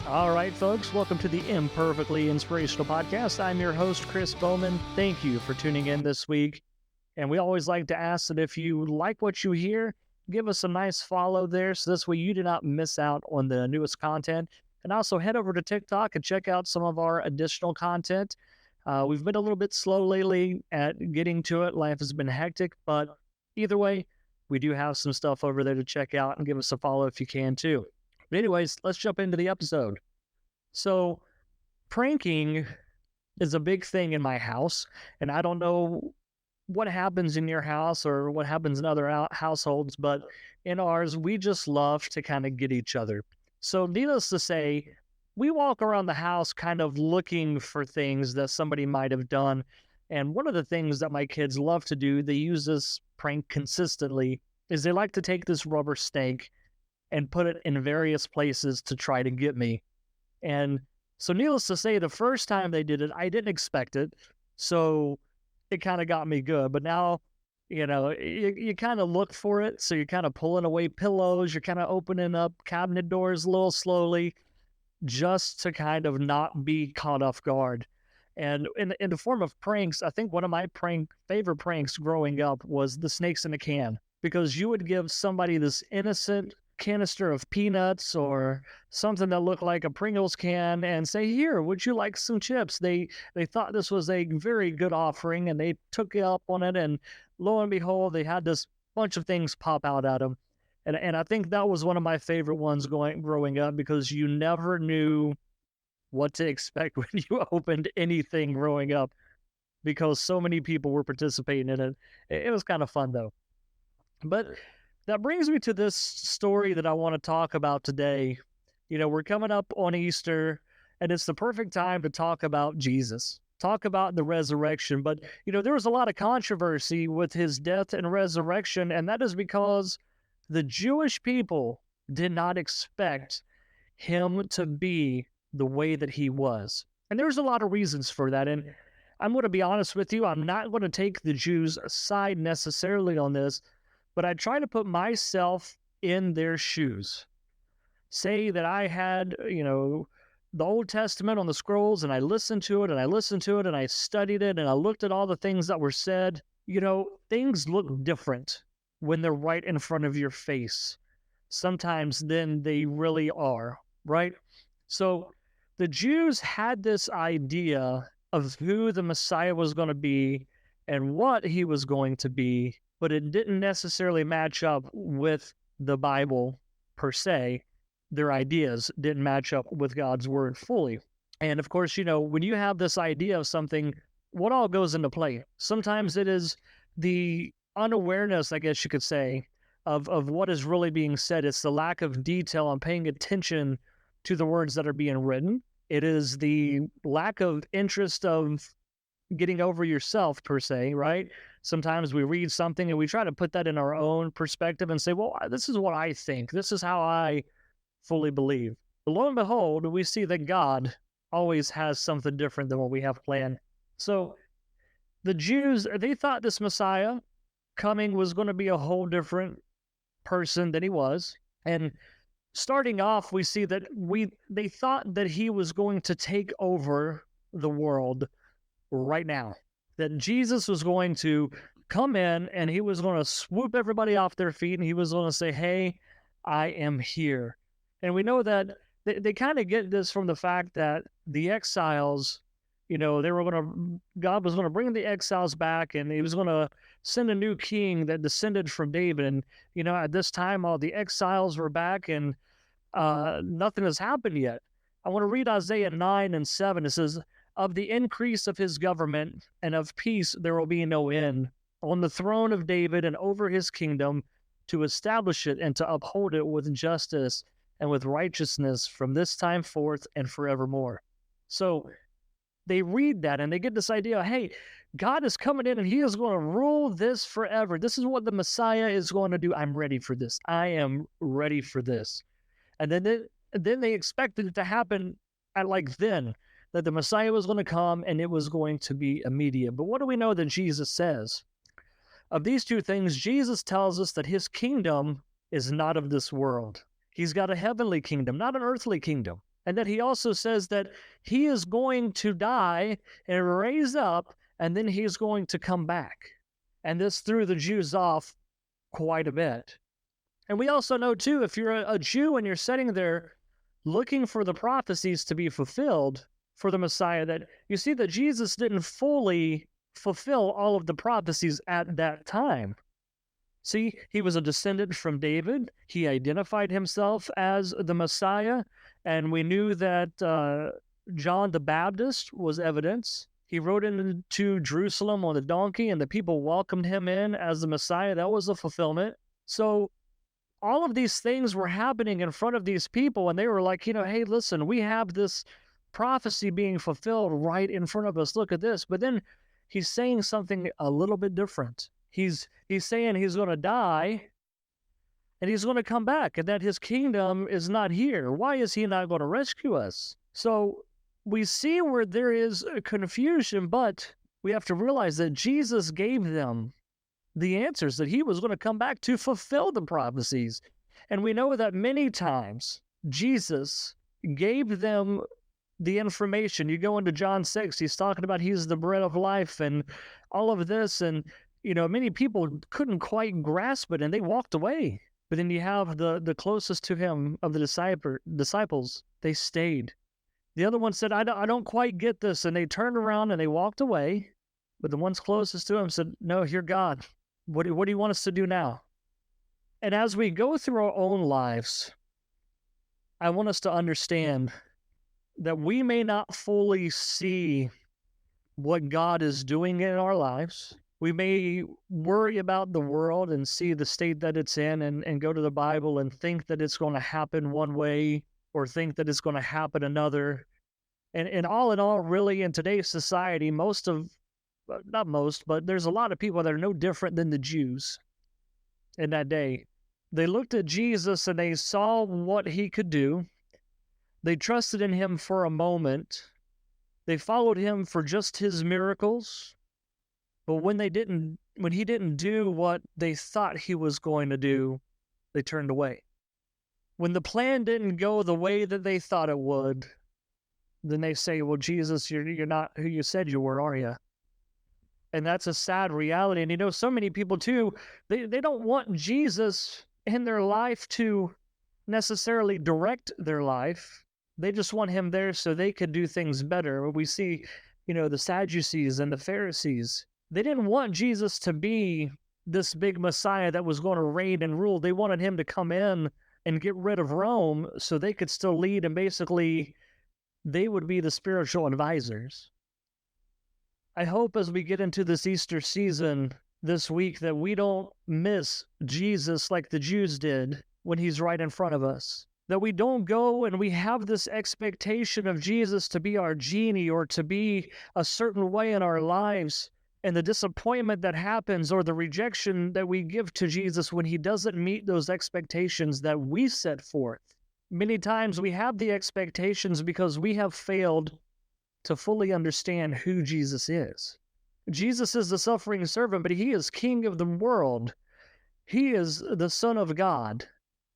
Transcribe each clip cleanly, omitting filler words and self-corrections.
All right, folks, welcome to the Imperfectly Inspirational Podcast. I'm your host, Chris Bowman. Thank you for tuning in this week. And we always like to ask that if you like what you hear, give us a nice follow there so this way you do not miss out on the newest content. And also head over to TikTok and check out some of our additional content. We've been a little bit slow lately at getting to it. Life has been hectic, but either way, we do have some stuff over there to check out and give us a follow if you can too. But anyways, let's jump into the episode. So, pranking is a big thing in my house, and I don't know what happens in your house or what happens in other households, but in ours, we just love to kind of get each other. So, needless to say, we walk around the house kind of looking for things that somebody might have done. And one of the things that my kids love to do, they use this prank consistently, is they like to take this rubber snake and put it in various places to try to get me. And so needless to say, the first time they did it, I didn't expect it. So it kind of got me good. But now, you kind of look for it. So you're kind of pulling away pillows. You're kind of opening up cabinet doors a little slowly just to kind of not be caught off guard. And in the form of pranks, I think one of my favorite pranks growing up was the snakes in a can, because you would give somebody this innocent canister of peanuts or something that looked like a Pringles can and say, "Here, would you like some chips?" They thought this was a very good offering and they took up on it, and lo and behold, they had this bunch of things pop out at them. And I think that was one of my favorite ones growing up, because you never knew what to expect when you opened anything growing up, because so many people were participating in it. It was kind of fun though. But that brings me to this story that I want to talk about today. We're coming up on Easter, and it's the perfect time to talk about Jesus, talk about the resurrection. But, there was a lot of controversy with his death and resurrection, and that is because the Jewish people did not expect him to be the way that he was. And there's a lot of reasons for that. And I'm going to be honest with you, I'm not going to take the Jews' side necessarily on this, but I try to put myself in their shoes. Say that I had, the Old Testament on the scrolls, and I listened to it and I listened to it and I studied it and I looked at all the things that were said. Things look different when they're right in front of your face sometimes than they really are, right? So the Jews had this idea of who the Messiah was going to be and what he was going to be, but it didn't necessarily match up with the Bible per se. Their ideas didn't match up with God's word fully. And of course, when you have this idea of something, what all goes into play? Sometimes it is the unawareness, I guess you could say, of what is really being said. It's the lack of detail and paying attention to the words that are being written. It is the lack of interest of getting over yourself per se, right? Sometimes we read something and we try to put that in our own perspective and say, well, this is what I think. This is how I fully believe. But lo and behold, we see that God always has something different than what we have planned. So the Jews, they thought this Messiah coming was going to be a whole different person than he was. And starting off, we see that they thought that he was going to take over the world right now, that Jesus was going to come in and he was going to swoop everybody off their feet and he was going to say, "Hey, I am here." And we know that they kind of get this from the fact that the exiles, God was going to bring the exiles back, and he was going to send a new king that descended from David. And, at this time, all the exiles were back and nothing has happened yet. I want to read Isaiah 9:7. It says, "Of the increase of his government and of peace there will be no end, on the throne of David and over his kingdom, to establish it and to uphold it with justice and with righteousness from this time forth and forevermore." So they read that and they get this idea, hey, God is coming in and he is going to rule this forever. This is what the Messiah is going to do. I'm ready for this. I am ready for this. And then they expected it to happen then, that the Messiah was going to come and it was going to be immediate. But what do we know that Jesus says? Of these two things, Jesus tells us that his kingdom is not of this world. He's got a heavenly kingdom, not an earthly kingdom. And then he also says that he is going to die and raise up, and then he's going to come back. And this threw the Jews off quite a bit. And we also know, too, if you're a Jew and you're sitting there looking for the prophecies to be fulfilled for the Messiah, that you see that Jesus didn't fully fulfill all of the prophecies at that time. See, he was a descendant from David. He identified himself as the Messiah, and we knew that John the Baptist was evidence. He rode into Jerusalem on a donkey, and the people welcomed him in as the Messiah. That was a fulfillment. So all of these things were happening in front of these people, and they were like, hey, listen, we have this prophecy being fulfilled right in front of us. Look at this. But then he's saying something a little bit different. He's saying he's going to die, and he's going to come back, and that his kingdom is not here. Why is he not going to rescue us? So we see where there is confusion, but we have to realize that Jesus gave them the answers, that he was going to come back to fulfill the prophecies. And we know that many times Jesus gave them the information. You go into John 6, he's talking about he's the bread of life and all of this. And, many people couldn't quite grasp it and they walked away. But then you have the closest to him of the disciples, they stayed. The other one said, I don't quite get this. And they turned around and they walked away. But the ones closest to him said, no, you're God. What do you want us to do now? And as we go through our own lives, I want us to understand that we may not fully see what God is doing in our lives. We may worry about the world and see the state that it's in and go to the Bible and think that it's going to happen one way or think that it's going to happen another. And in all, really, in today's society, not most, but there's a lot of people that are no different than the Jews in that day. They looked at Jesus and they saw what he could do. They trusted in him for a moment. They followed him for just his miracles. But when he didn't do what they thought he was going to do, they turned away. When the plan didn't go the way that they thought it would, then they say, well, Jesus, you're not who you said you were, are you? And that's a sad reality. And so many people too, they don't want Jesus in their life to necessarily direct their life. They just want him there so they could do things better. We see, the Sadducees and the Pharisees. They didn't want Jesus to be this big Messiah that was going to reign and rule. They wanted him to come in and get rid of Rome so they could still lead, and basically they would be the spiritual advisors. I hope as we get into this Easter season this week that we don't miss Jesus like the Jews did when he's right in front of us. That we don't go and we have this expectation of Jesus to be our genie or to be a certain way in our lives, and the disappointment that happens or the rejection that we give to Jesus when he doesn't meet those expectations that we set forth. Many times we have the expectations because we have failed to fully understand who Jesus is. Jesus is the suffering servant, but he is King of the world. He is the Son of God.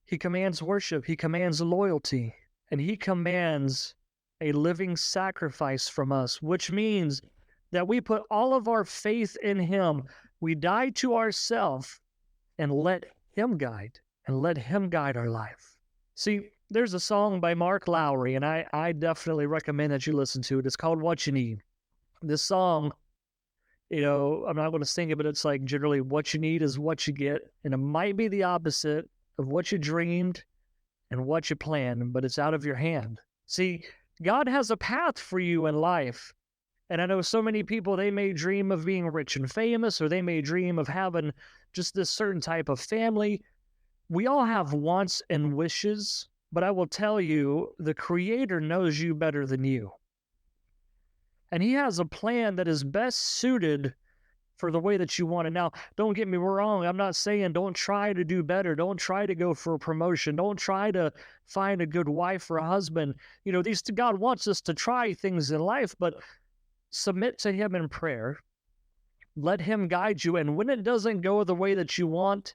He commands worship, he commands loyalty, and he commands a living sacrifice from us, which means that we put all of our faith in him. We die to ourselves and let him guide our life. See, there's a song by Mark Lowry, and I definitely recommend that you listen to it. It's called What You Need. This song, I'm not going to sing it, but it's like generally what you need is what you get, and it might be the opposite of what you dreamed and what you planned, but it's out of your hand. See, God has a path for you in life. And I know so many people, they may dream of being rich and famous, or they may dream of having just this certain type of family. We all have wants and wishes, but I will tell you, the Creator knows you better than you. And he has a plan that is best suited for the way that you want it. Now, don't get me wrong. I'm not saying don't try to do better. Don't try to go for a promotion. Don't try to find a good wife or a husband. God wants us to try things in life, but submit to him in prayer. Let him guide you. And when it doesn't go the way that you want,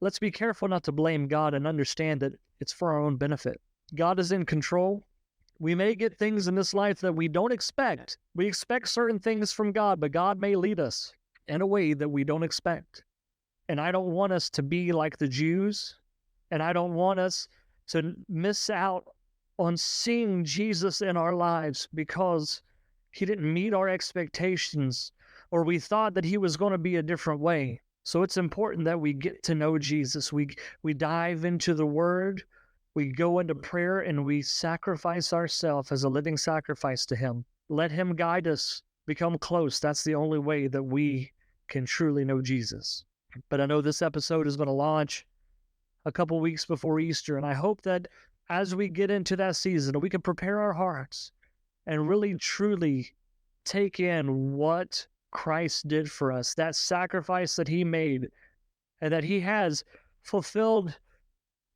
let's be careful not to blame God and understand that it's for our own benefit. God is in control. We may get things in this life that we don't expect. We expect certain things from God, but God may lead us in a way that we don't expect. And I don't want us to be like the Jews, and I don't want us to miss out on seeing Jesus in our lives because he didn't meet our expectations, or we thought that he was going to be a different way. So it's important that we get to know Jesus. We dive into the Word, we go into prayer, and we sacrifice ourselves as a living sacrifice to him. Let him guide us, become close. That's the only way that we can truly know Jesus. But I know this episode is going to launch a couple weeks before Easter, and I hope that as we get into that season, we can prepare our hearts and really truly take in what Christ did for us, that sacrifice that he made, and that he has fulfilled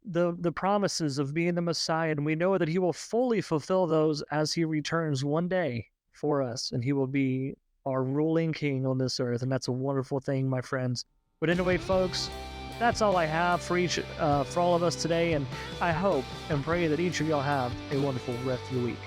the promises of being the Messiah. And we know that he will fully fulfill those as he returns one day for us, and he will be our ruling king on this earth. And that's a wonderful thing, my friends. But anyway, folks, that's all I have for all of us today. And I hope and pray that each of y'all have a wonderful rest of the week.